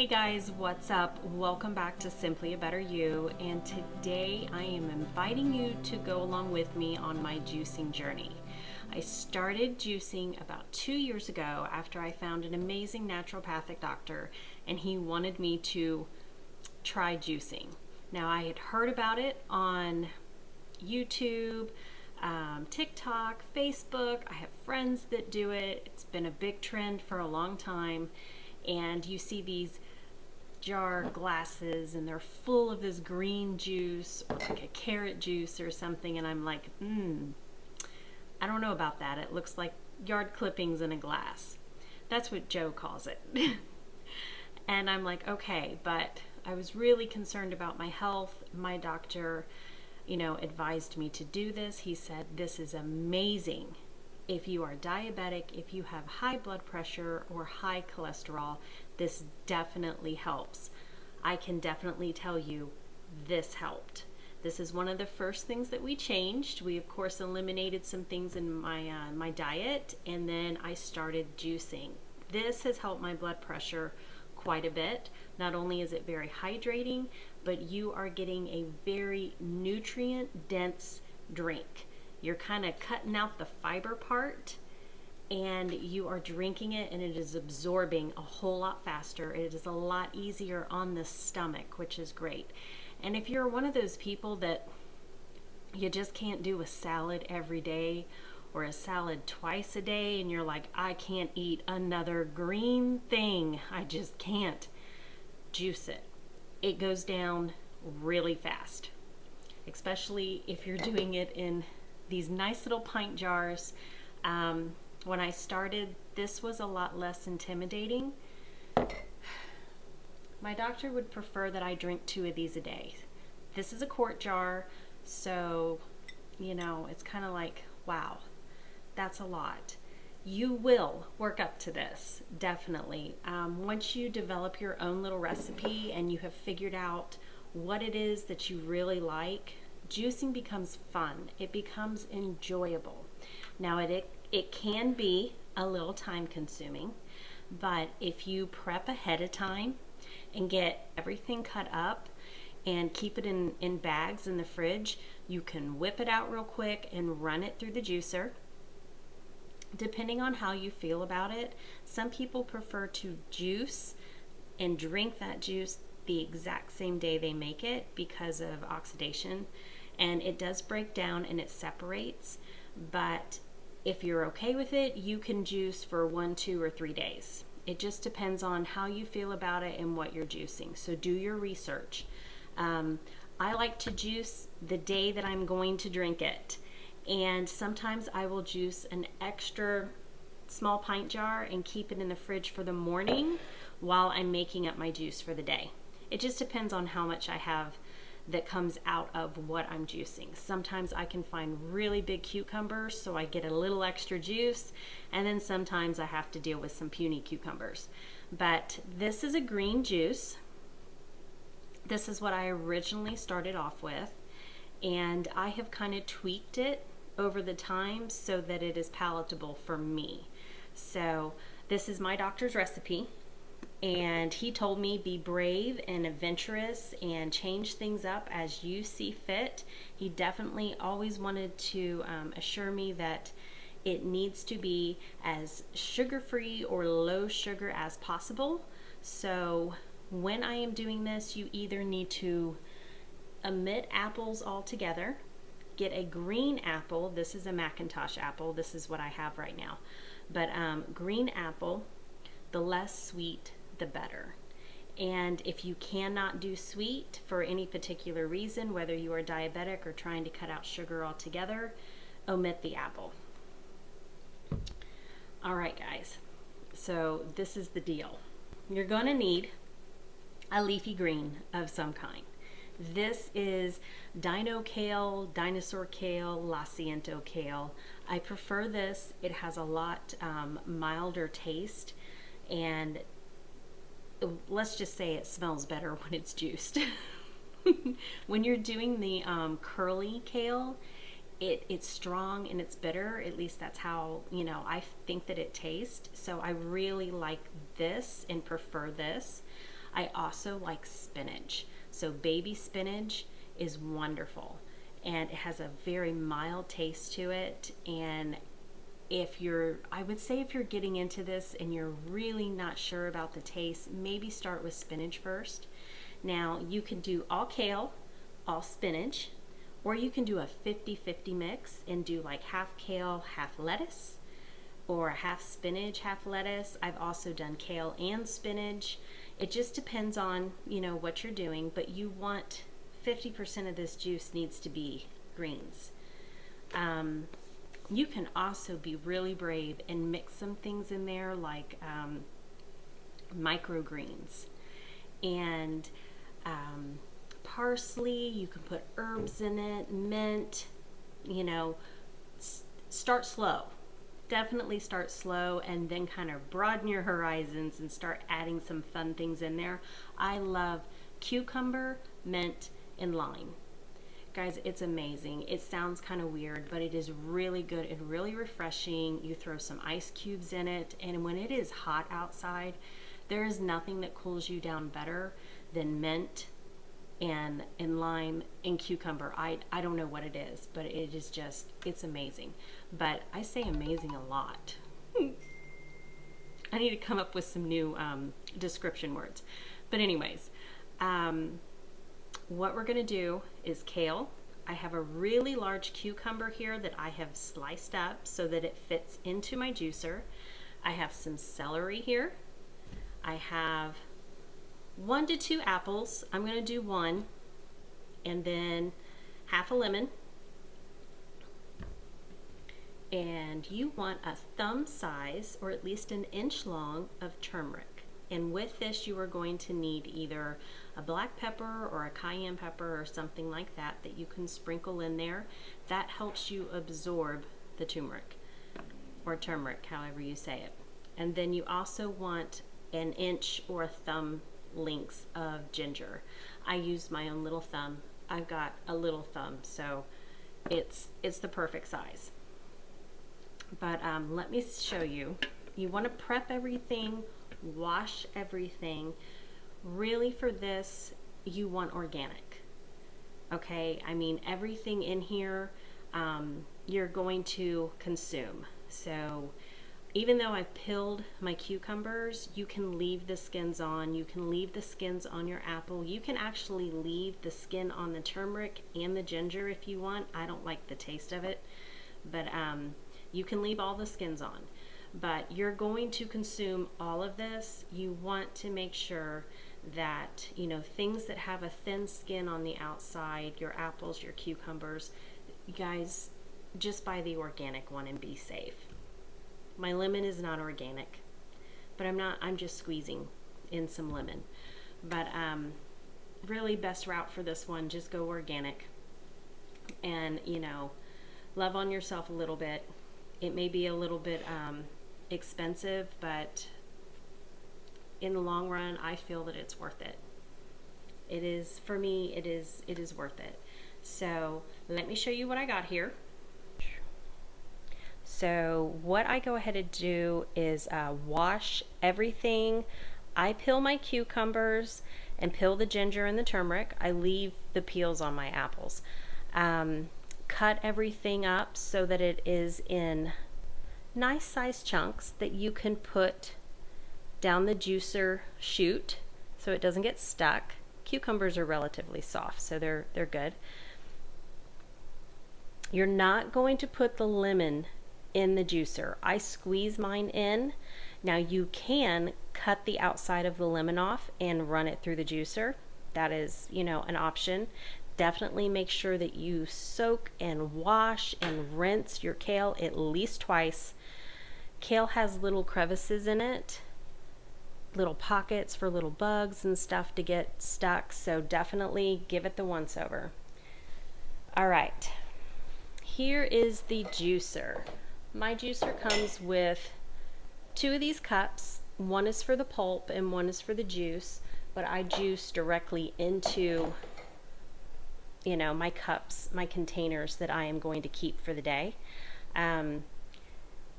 Hey guys, what's up? Welcome back to Simply a Better You, and today I am inviting you to go along with me on my juicing journey. I started juicing about 2 years ago after I found an amazing naturopathic doctor and he wanted me to try juicing. Now I had heard about it on YouTube, TikTok, Facebook. I have friends that do it. It's been a big trend for a long time. And you see these jar glasses and they're full of this green juice or like a carrot juice or something, and I'm like, I don't know about that. It looks like yard clippings in a glass. That's what Joe calls it. And I'm like, okay, but I was really concerned about my health. My doctor, advised me to do this. He said, this is amazing. If you are diabetic, if you have high blood pressure or high cholesterol, this definitely helps. I can definitely tell you this helped. This is one of the first things that we changed. We of course eliminated some things in my diet, and then I started juicing. This has helped my blood pressure quite a bit. Not only is it very hydrating, but you are getting a very nutrient dense drink. You're kind of cutting out the fiber part and you are drinking it, and it is absorbing a whole lot faster. It is a lot easier on the stomach, which is great. And if you're one of those people that you just can't do a salad every day or a salad twice a day, and you're like, I can't eat another green thing, I just can't, juice it. It goes down really fast, especially if you're doing it in these nice little pint jars. When I started, this was a lot less intimidating. My doctor would prefer that I drink 2 of these a day. This is a quart jar, so it's kind of like, wow, that's a lot. You will work up to this, definitely. Once you develop your own little recipe and you have figured out what it is that you really like, juicing becomes fun. It becomes enjoyable. Now it can be a little time consuming, but if you prep ahead of time and get everything cut up and keep it in bags in the fridge, you can whip it out real quick and run it through the juicer. Depending on how you feel about it, some people prefer to juice and drink that juice the exact same day they make it because of oxidation. And it does break down and it separates, but if you're okay with it, you can juice for 1, 2, or 3 days. It just depends on how you feel about it and what you're juicing. So do your research. I like to juice the day that I'm going to drink it. And sometimes I will juice an extra small pint jar and keep it in the fridge for the morning while I'm making up my juice for the day. It just depends on how much I have that comes out of what I'm juicing. Sometimes I can find really big cucumbers, so I get a little extra juice, and then sometimes I have to deal with some puny cucumbers. But this is a green juice. This is what I originally started off with, and I have kind of tweaked it over the time so that it is palatable for me. So this is my doctor's recipe. And he told me, be brave and adventurous and change things up as you see fit. He definitely always wanted to assure me that it needs to be as sugar-free or low sugar as possible. So when I am doing this, you either need to omit apples altogether, get a green apple. This is a Macintosh apple. This is what I have right now. But green apple, the less sweet, the better. And if you cannot do sweet for any particular reason, whether you are diabetic or trying to cut out sugar altogether, omit the apple. All right, guys, so this is the deal. You're gonna need a leafy green of some kind. This is Dino Kale, Dinosaur Kale, La Ciento Kale. I prefer this. It has a lot milder taste, and let's just say it smells better when it's juiced. When you're doing the curly kale, it's strong and it's bitter. At least that's how I think that it tastes. So I really like this and prefer this. I also like spinach. So baby spinach is wonderful, and it has a very mild taste to it. And I would say if you're getting into this and you're really not sure about the taste, maybe start with spinach first. Now you can do all kale, all spinach, or you can do a 50-50 mix and do like half kale, half lettuce, or half spinach, half lettuce. I've also done kale and spinach. It just depends on, what you're doing, but you want 50% of this juice needs to be greens. You can also be really brave and mix some things in there like microgreens and parsley. You can put herbs in it, mint. Start slow. Definitely start slow, and then kind of broaden your horizons and start adding some fun things in there. I love cucumber, mint, and lime. Guys, it's amazing. It sounds kind of weird, but it is really good and really refreshing. You throw some ice cubes in it, and when it is hot outside, there is nothing that cools you down better than mint and lime and cucumber. I don't know what it is, but it is just, it's amazing. But I say amazing a lot. I need to come up with some new description words. But anyways, what we're gonna do is kale. I have a really large cucumber here that I have sliced up so that it fits into my juicer. I have some celery here. I have 1 to 2 apples. I'm going to do 1, and then half a lemon. And you want a thumb size, or at least an inch long, of turmeric. And with this, you are going to need either a black pepper or a cayenne pepper or something like that that you can sprinkle in there. That helps you absorb the turmeric, or turmeric, however you say it. And then you also want an inch or a thumb lengths of ginger. I use my own little thumb. I've got a little thumb, so it's the perfect size. But let me show you. You want to prep everything, wash everything. Really, for this, you want organic. Okay, I mean, everything in here you're going to consume. So even though I've peeled my cucumbers, you can leave the skins on. You can leave the skins on your apple. You can actually leave the skin on the turmeric and the ginger if you want. I don't like the taste of it, but you can leave all the skins on. But you're going to consume all of this. You want to make sure that, things that have a thin skin on the outside, your apples, your cucumbers, you guys, just buy the organic one and be safe. My lemon is not organic, but I'm just squeezing in some lemon. But really, best route for this one, just go organic. And, love on yourself a little bit. It may be a little bit expensive, but in the long run, I feel that it's worth it. It is, for me, it is worth it. So let me show you what I got here. So what I go ahead and do is wash everything. I peel my cucumbers and peel the ginger and the turmeric. I leave the peels on my apples. Cut everything up so that it is in nice sized chunks that you can put down the juicer chute so it doesn't get stuck. Cucumbers are relatively soft, so they're good. You're not going to put the lemon in the juicer. I squeeze mine in. Now you can cut the outside of the lemon off and run it through the juicer. That is, an option. Definitely make sure that you soak and wash and rinse your kale at least twice. Kale has little crevices in it, little pockets for little bugs and stuff to get stuck, so definitely give it the once over. All right, here is the juicer. My juicer comes with 2 of these cups. One is for the pulp and one is for the juice, but I juice directly into, my cups, my containers that I am going to keep for the day.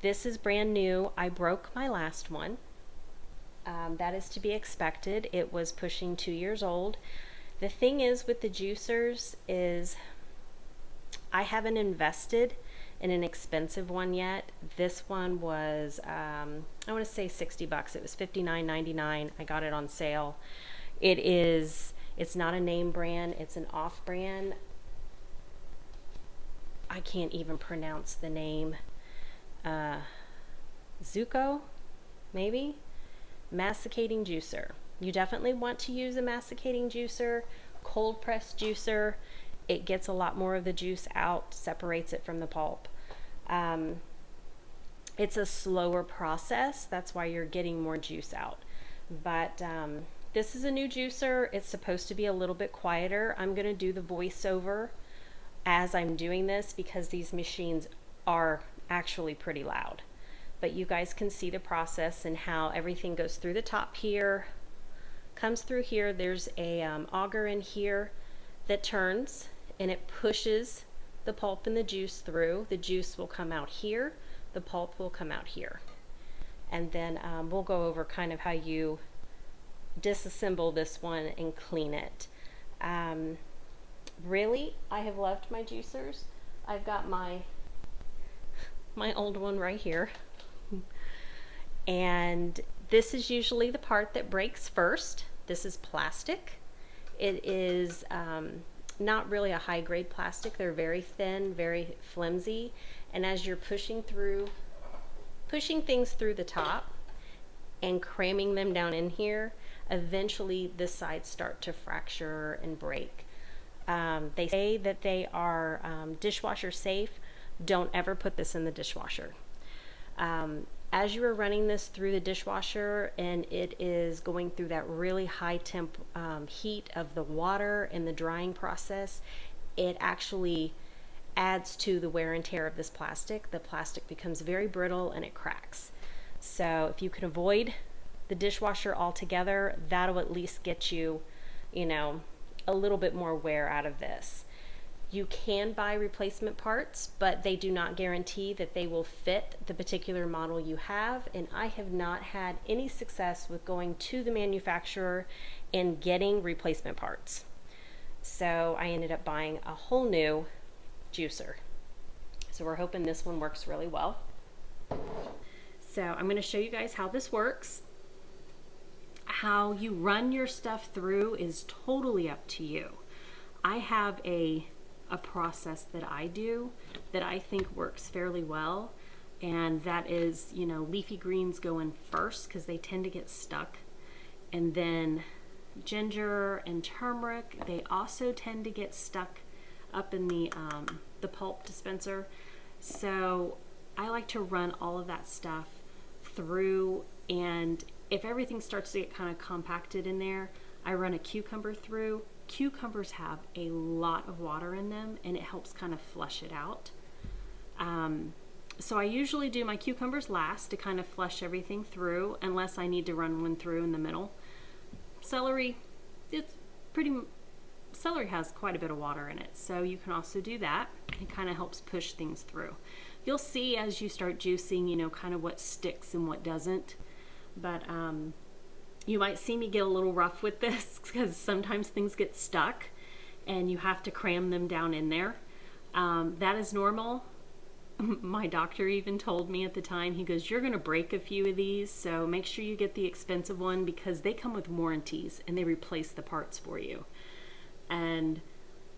This is brand new. I broke my last one. That is to be expected. It was pushing 2 years old. The thing is with the juicers is I haven't invested in an expensive one yet. This one was, I want to say $60. It was $59.99. I got it on sale. It's not a name brand. It's an off brand. I can't even pronounce the name. Zuko, maybe? Masticating juicer. You definitely want to use a masticating juicer, cold press juicer. It gets a lot more of the juice out, separates it from the pulp. It's a slower process. That's why you're getting more juice out. But this is a new juicer. It's supposed to be a little bit quieter. I'm going to do the voiceover as I'm doing this because these machines are actually pretty loud. But you guys can see the process and how everything goes through the top here, comes through here. There's a auger in here that turns and it pushes the pulp and the juice through. The juice will come out here, the pulp will come out here. And then we'll go over kind of how you disassemble this one and clean it. Really, I have loved my juicers. I've got my old one right here. And this is usually the part that breaks first. This is plastic. It is not really a high grade plastic. They're very thin, very flimsy. And as you're pushing things through the top and cramming them down in here, eventually the sides start to fracture and break. They say that they are dishwasher safe. Don't ever put this in the dishwasher. As you are running this through the dishwasher and it is going through that really high temp heat of the water and the drying process, it actually adds to the wear and tear of this plastic. The plastic becomes very brittle and it cracks. So if you can avoid the dishwasher altogether, that'll at least get you, a little bit more wear out of this. You can buy replacement parts, but they do not guarantee that they will fit the particular model you have. And I have not had any success with going to the manufacturer and getting replacement parts. So I ended up buying a whole new juicer. So we're hoping this one works really well. So I'm going to show you guys how this works. How you run your stuff through is totally up to you. I have a process that I do that I think works fairly well, and that is, leafy greens go in first because they tend to get stuck, and then ginger and turmeric, they also tend to get stuck up in the pulp dispenser. So I like to run all of that stuff through, and if everything starts to get kind of compacted in there, I run a cucumber through. Cucumbers have a lot of water in them and it helps kind of flush it out. So I usually do my cucumbers last to kind of flush everything through, unless I need to run one through in the middle. Celery, celery has quite a bit of water in it, so you can also do that. It kind of helps push things through. You'll see as you start juicing, kind of what sticks and what doesn't. But you might see me get a little rough with this because sometimes things get stuck and you have to cram them down in there. That is normal. My doctor even told me at the time, he goes, you're going to break a few of these, so make sure you get the expensive one because they come with warranties and they replace the parts for you. And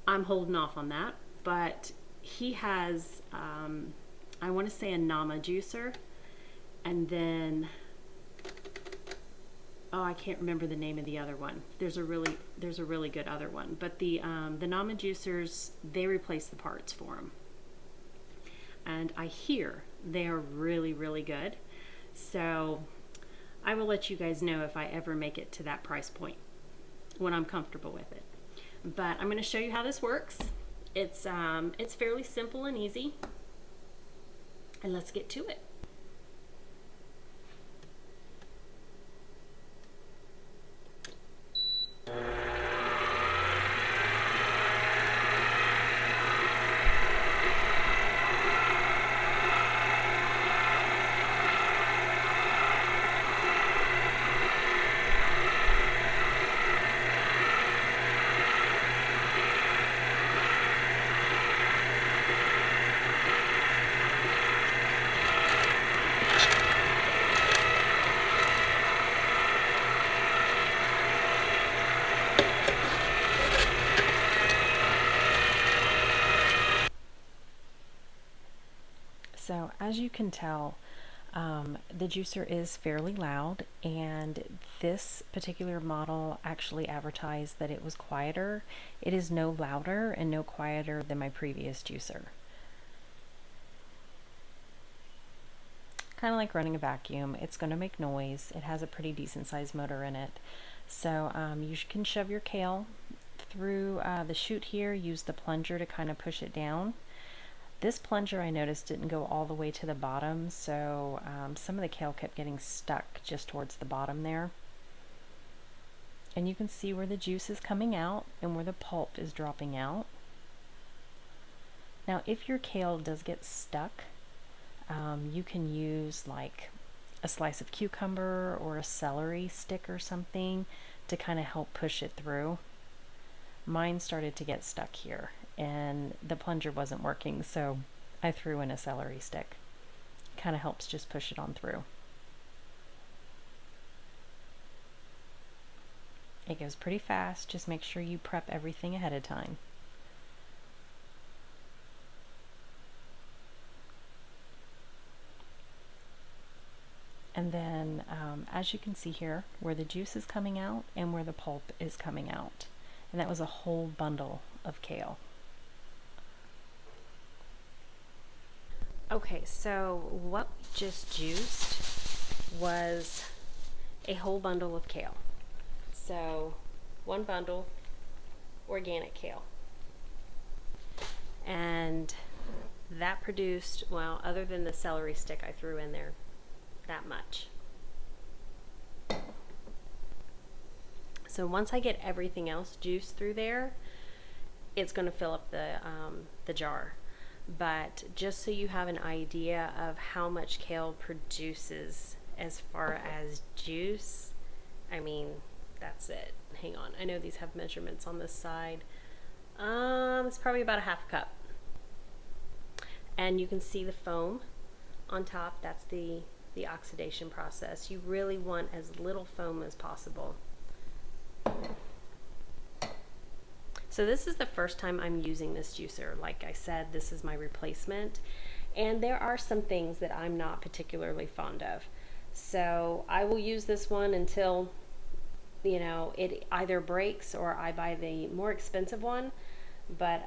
I'm holding off on that, but he has, I want to say a Nama juicer, and then I can't remember the name of the other one. There's a really good other one, but the Nama juicers, they replace the parts for them, and I hear they are really, really good. So I will let you guys know if I ever make it to that price point when I'm comfortable with it. But I'm going to show you how this works. It's fairly simple and easy, and let's get to it. So as you can tell, the juicer is fairly loud, and this particular model actually advertised that it was quieter. It is no louder and no quieter than my previous juicer. Kind of like running a vacuum. It's going to make noise. It has a pretty decent sized motor in it. So you can shove your kale through the chute here. Use the plunger to kind of push it down. This plunger, I noticed, didn't go all the way to the bottom, so some of the kale kept getting stuck just towards the bottom there. And you can see where the juice is coming out and where the pulp is dropping out. Now, if your kale does get stuck, you can use like a slice of cucumber or a celery stick or something to kind of help push it through. Mine started to get stuck here, and the plunger wasn't working, so I threw in a celery stick. Kind of helps just push it on through. It goes pretty fast. Just make sure you prep everything ahead of time. And then as you can see here, where the juice is coming out and where the pulp is coming out. And that was a whole bundle of kale. Okay, so what we just juiced was a whole bundle of kale. So one bundle organic kale. And that produced, well, other than the celery stick I threw in there, that much. So once I get everything else juiced through there, it's going to fill up the jar. But just so you have an idea of how much kale produces as far as juice, I mean, that's it. Hang on, I know these have measurements on this side. It's probably about a half cup. And you can see the foam on top. That's the oxidation process. You really want as little foam as possible. So this is the first time I'm using this juicer. Like I said, this is my replacement, and there are some things that I'm not particularly fond of. So I will use this one until, you know, it either breaks or I buy the more expensive one. But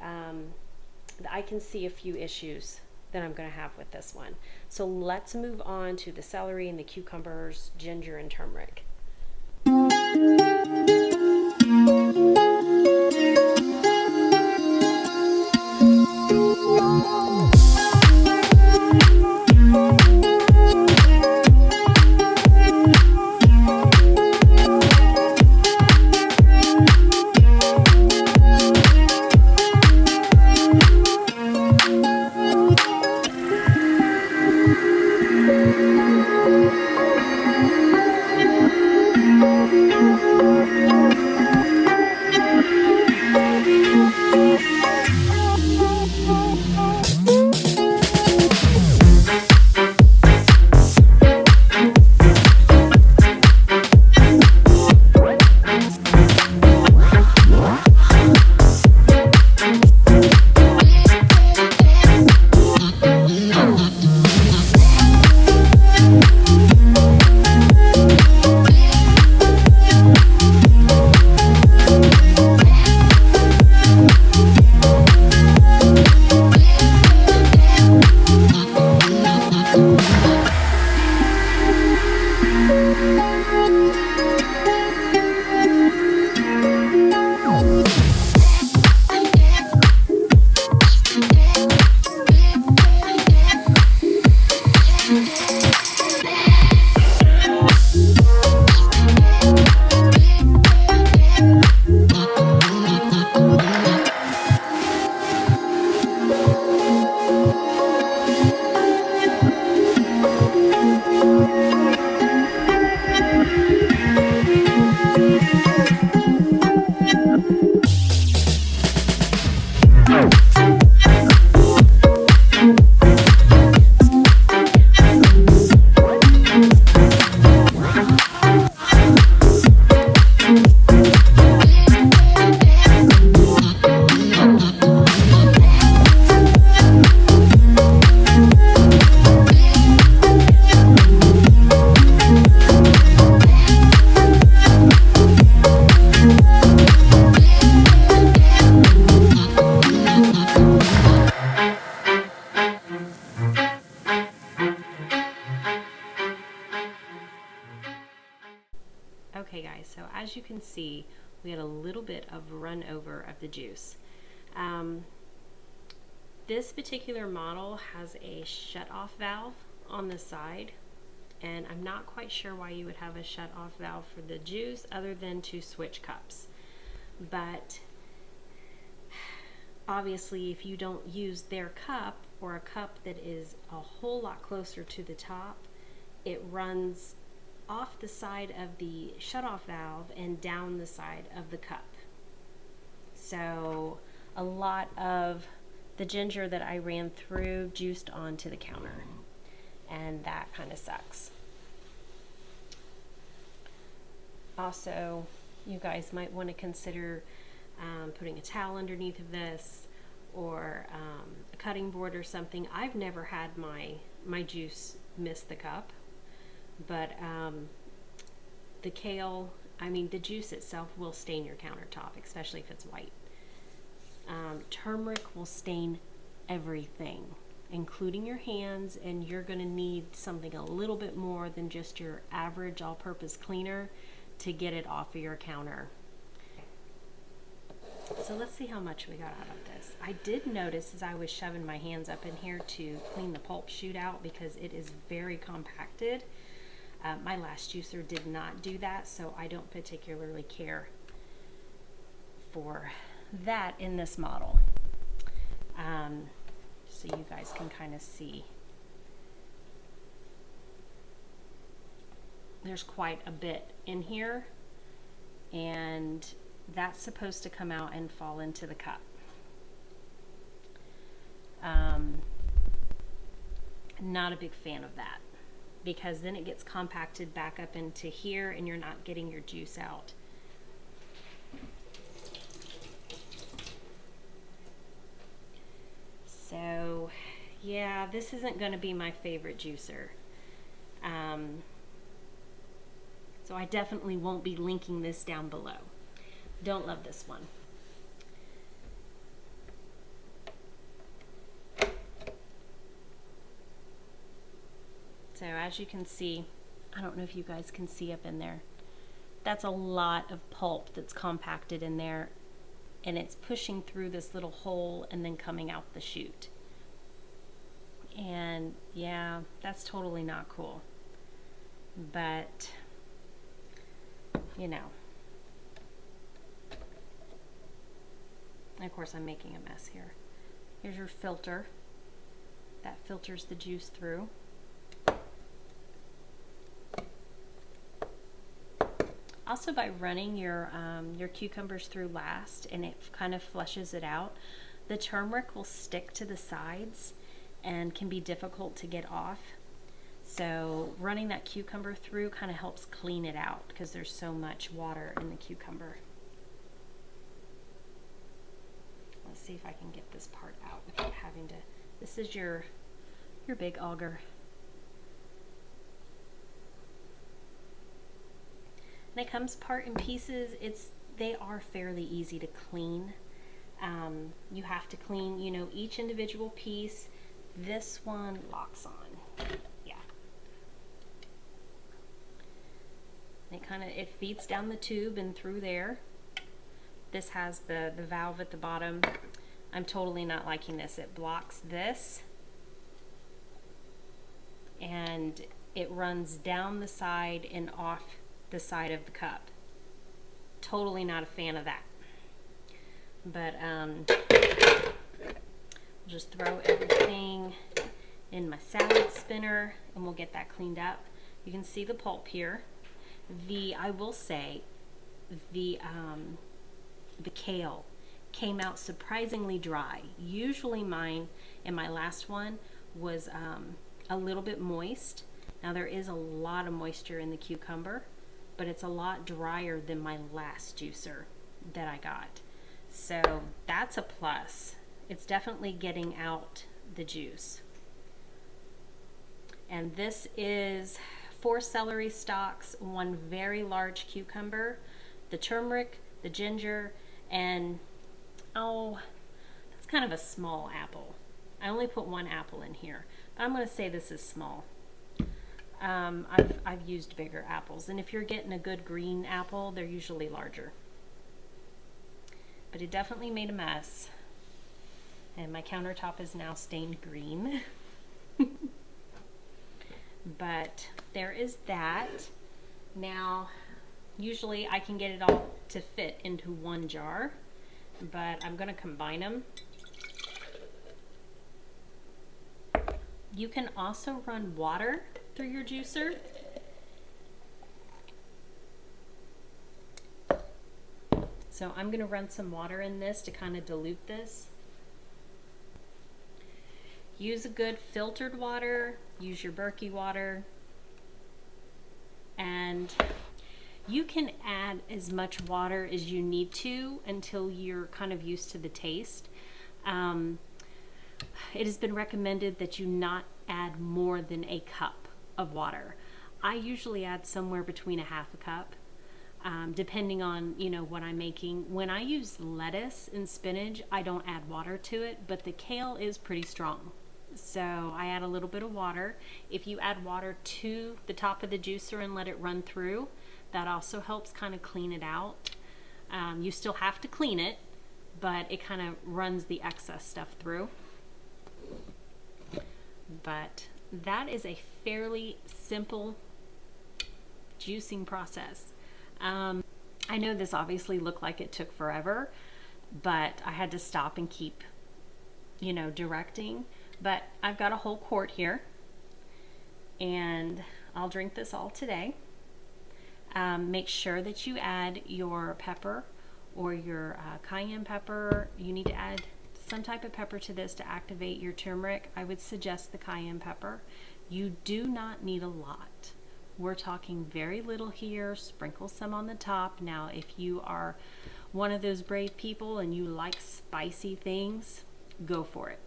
I can see a few issues that I'm going to have with this one. So let's move on to the celery and the cucumbers, ginger and turmeric. as you can see, we had a little bit of run over of the juice. This particular model has a shut-off valve on the side, and I'm not quite sure why you would have a shut-off valve for the juice other than to switch cups. But obviously, if you don't use their cup or a cup that is a whole lot closer to the top, it runs off the side of the shut-off valve and down the side of the cup. So a lot of the ginger that I ran through juiced onto the counter, and that kind of sucks. Also, you guys might want to consider putting a towel underneath of this, or a cutting board or something. I've never had my juice miss the cup, but the kale, I mean, the juice itself will stain your countertop, especially if it's white. Turmeric will stain everything, including your hands, and you're going to need something a little bit more than just your average all-purpose cleaner to get it off of your counter. So let's see how much we got out of this. I did notice as I was shoving my hands up in here to clean the pulp chute out, because it is very compacted. My last juicer did not do that, so I don't particularly care for that in this model. So you guys can kind of see. There's quite a bit in here, and that's supposed to come out and fall into the cup. Not a big fan of that, because then it gets compacted back up into here and you're not getting your juice out. So yeah, this isn't going to be my favorite juicer. So I definitely won't be linking this down below. Don't love this one. So as you can see, I don't know if you guys can see up in there, that's a lot of pulp that's compacted in there, and it's pushing through this little hole and then coming out the chute. And yeah, that's totally not cool. But, you know. And of course I'm making a mess here. Here's your filter. That filters the juice through. Also, by running your cucumbers through last, and it kind of flushes it out, the turmeric will stick to the sides and can be difficult to get off. So running that cucumber through kind of helps clean it out, because there's so much water in the cucumber. Let's see if I can get this part out without having to. This is your big auger. And it comes apart in pieces. They are fairly easy to clean. You have to clean, you know, each individual piece. This one locks on. Yeah. And it feeds down the tube and through there. This has the valve at the bottom. I'm totally not liking this. It blocks this, and it runs down the side and off the side of the cup. Totally not a fan of that. But we'll just throw everything in my salad spinner and we'll get that cleaned up. You can see the pulp here. I will say the kale came out surprisingly dry. Usually mine and my last one was a little bit moist. Now there is a lot of moisture in the cucumber, but it's a lot drier than my last juicer that I got. So that's a plus. It's definitely getting out the juice. And this is 4 celery stalks, 1 very large cucumber, the turmeric, the ginger, and that's kind of a small apple. I only put 1 apple in here, but I'm going to say this is small. I've used bigger apples, and if you're getting a good green apple, they're usually larger. But it definitely made a mess, and my countertop is now stained green. But there is that. Now, usually I can get it all to fit into one jar, but I'm going to combine them. You can also run water through your juicer. So I'm going to run some water in this to kind of dilute this. Use a good filtered water, use your Berkey water, and you can add as much water as you need to until you're kind of used to the taste. It has been recommended that you not add more than a cup of water. I usually add somewhere between a half a cup, depending on, you know, what I'm making. When I use lettuce and spinach, I don't add water to it, but the kale is pretty strong. So I add a little bit of water. If you add water to the top of the juicer and let it run through, that also helps kind of clean it out. You still have to clean it, but it kind of runs the excess stuff through. But that is a fairly simple juicing process. I know this obviously looked like it took forever, but I had to stop and keep, you know, directing. But I've got a whole quart here, and I'll drink this all today. Make sure that you add your pepper or your cayenne pepper. You need to add some type of pepper to this to activate your turmeric. I would suggest the cayenne pepper. You do not need a lot. We're talking very little here. Sprinkle some on the top. Now, if you are one of those brave people and you like spicy things, go for it.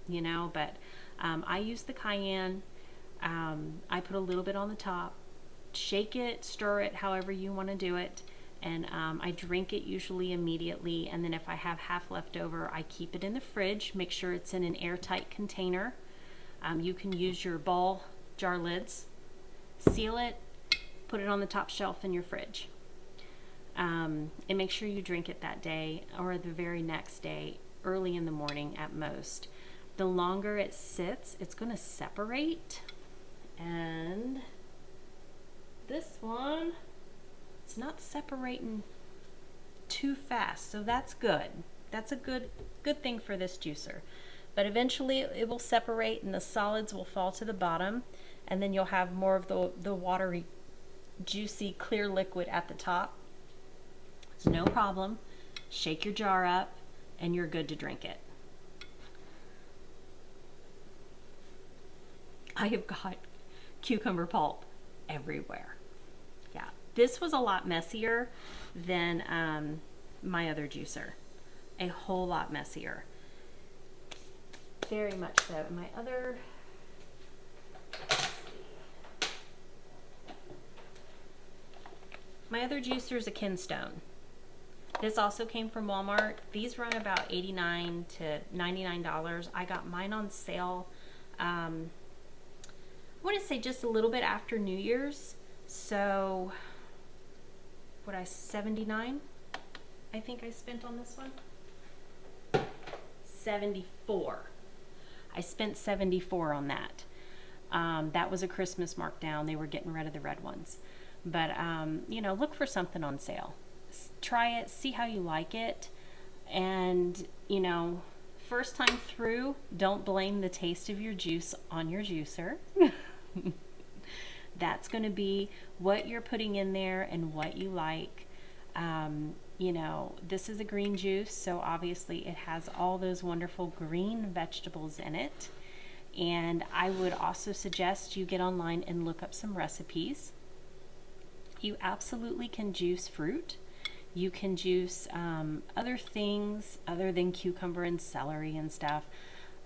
You know, but I use the cayenne. I put a little bit on the top. Shake it, stir it, however you want to do it. And I drink it usually immediately. And then if I have half left over, I keep it in the fridge. Make sure it's in an airtight container. You can use your ball jar lids. Seal it, put it on the top shelf in your fridge. And make sure you drink it that day or the very next day, early in the morning at most. The longer it sits, it's going to separate. And this one, it's not separating too fast, so that's good. That's a good thing for this juicer. But eventually it will separate and the solids will fall to the bottom, and then you'll have more of the watery, juicy, clear liquid at the top. It's no problem. Shake your jar up and you're good to drink it. I have got cucumber pulp everywhere. Yeah, this was a lot messier than my other juicer. A whole lot messier. Very much so. My other, juicer is a Kinstone. This also came from Walmart. These run about $89 to $99. I got mine on sale. I want to say just a little bit after New Year's. So, $79? I think I spent on this one. 74. I spent 74 on that. That was a Christmas markdown. They were getting rid of the red ones. But, you know, look for something on sale. Try it, see how you like it. And, you know, first time through, don't blame the taste of your juice on your juicer. That's going to be what you're putting in there and what you like. You know, this is a green juice, so obviously it has all those wonderful green vegetables in it. And I would also suggest you get online and look up some recipes. You absolutely can juice fruit. You can juice other things other than cucumber and celery and stuff.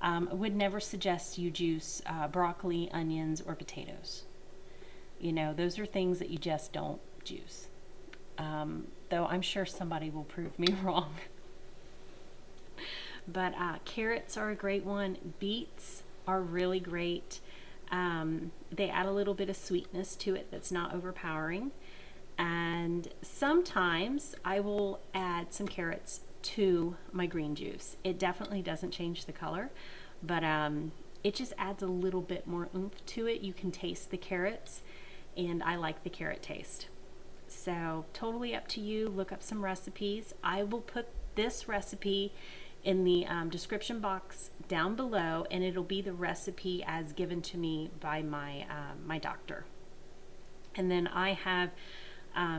I would never suggest you juice broccoli, onions, or potatoes. You know, those are things that you just don't juice. Though I'm sure somebody will prove me wrong. But carrots are a great one. Beets are really great. They add a little bit of sweetness to it that's not overpowering. And sometimes I will add some carrots to my green juice. It definitely doesn't change the color, but it just adds a little bit more oomph to it. You can taste the carrots, and I like the carrot taste. So totally up to you. Look up some recipes. I will put this recipe in the description box down below, and it'll be the recipe as given to me by my doctor. And then I have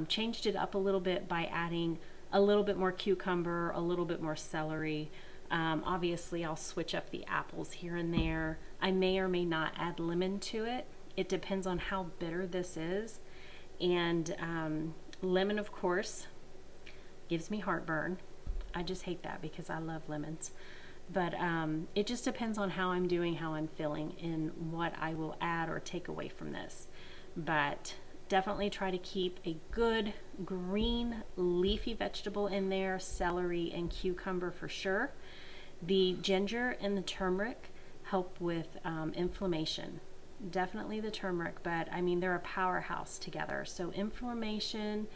changed it up a little bit by adding a little bit more cucumber, a little bit more celery. Obviously, I'll switch up the apples here and there. I may or may not add lemon to it. It depends on how bitter this is. And lemon, of course, gives me heartburn. I just hate that because I love lemons. But it just depends on how I'm doing, how I'm feeling, and what I will add or take away from this. But definitely try to keep a good green leafy vegetable in there, celery and cucumber for sure. The ginger and the turmeric help with inflammation. Definitely the turmeric, but I mean, they're a powerhouse together. So inflammation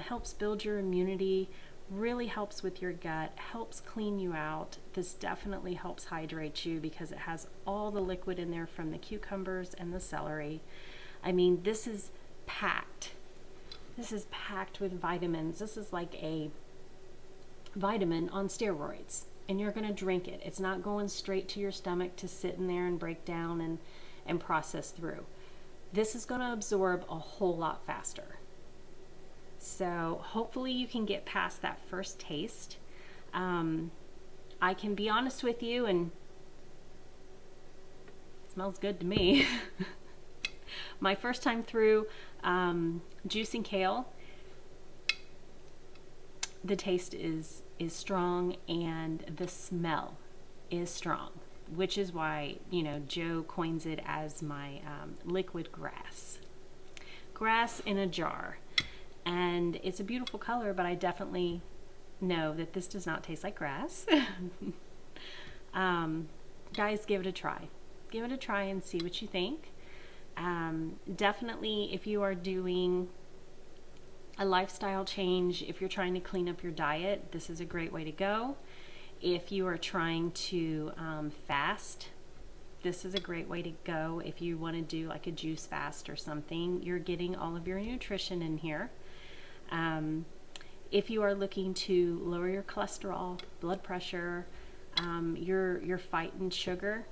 helps build your immunity, really helps with your gut, helps clean you out. This definitely helps hydrate you because it has all the liquid in there from the cucumbers and the celery. I mean, this is packed. This is packed with vitamins. This is like a vitamin on steroids, and you're going to drink it. It's not going straight to your stomach to sit in there and break down and process through. This is going to absorb a whole lot faster. So hopefully you can get past that first taste. I can be honest with you, and it smells good to me. My first time through juicing kale, the taste is strong and the smell is strong, which is why, you know, Joe coins it as my liquid grass. Grass in a jar. And it's a beautiful color, but I definitely know that this does not taste like grass. Guys, give it a try. Give it a try and see what you think. Definitely, if you are doing a lifestyle change, if you're trying to clean up your diet, this is a great way to go. If you are trying to fast, this is a great way to go. If you want to do like a juice fast or something, you're getting all of your nutrition in here. If you are looking to lower your cholesterol, blood pressure, you're fighting sugar,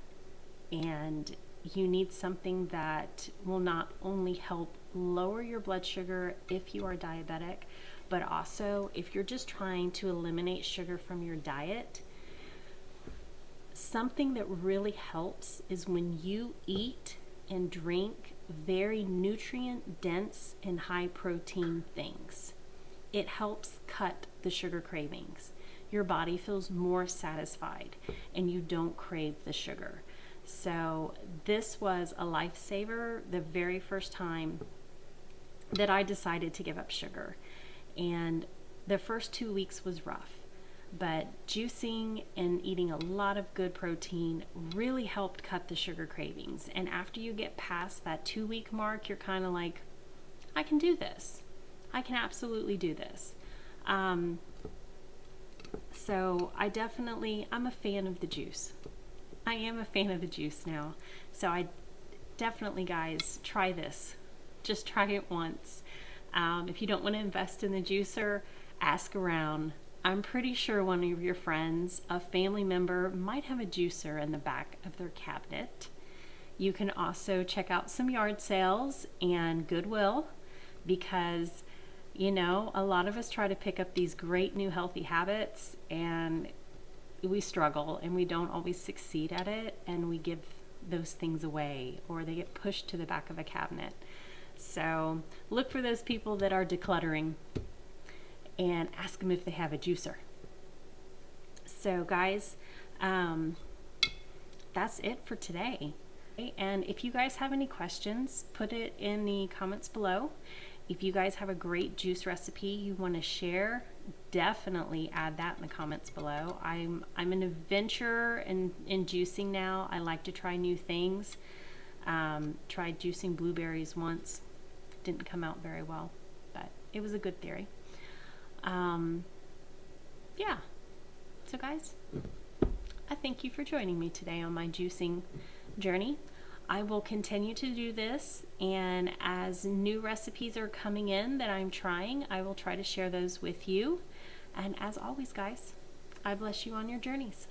and you need something that will not only help lower your blood sugar if you are diabetic, but also if you're just trying to eliminate sugar from your diet. Something that really helps is when you eat and drink very nutrient dense and high protein things. It helps cut the sugar cravings. Your body feels more satisfied and you don't crave the sugar. So this was a lifesaver the very first time that I decided to give up sugar. And the first 2 weeks was rough, but juicing and eating a lot of good protein really helped cut the sugar cravings. And after you get past that 2-week mark, you're kind of like, I can do this. I can absolutely do this. So I'm a fan of the juice. I am a fan of the juice now. So I definitely, guys, try this. Just try it once. If you don't want to invest in the juicer, ask around. I'm pretty sure one of your friends, a family member, might have a juicer in the back of their cabinet. You can also check out some yard sales and Goodwill, because, you know, a lot of us try to pick up these great new healthy habits and we struggle and we don't always succeed at it, and we give those things away or they get pushed to the back of a cabinet. So look for those people that are decluttering and ask them if they have a juicer. So guys, that's it for today. And if you guys have any questions, put it in the comments below. If you guys have a great juice recipe you want to share, definitely add that in the comments below. I'm an adventurer in juicing now. I like to try new things. Tried juicing blueberries once. Didn't come out very well, but it was a good theory. Yeah. So guys, I thank you for joining me today on my juicing journey. I will continue to do this, and as new recipes are coming in that I'm trying, I will try to share those with you. And as always, guys, I bless you on your journeys.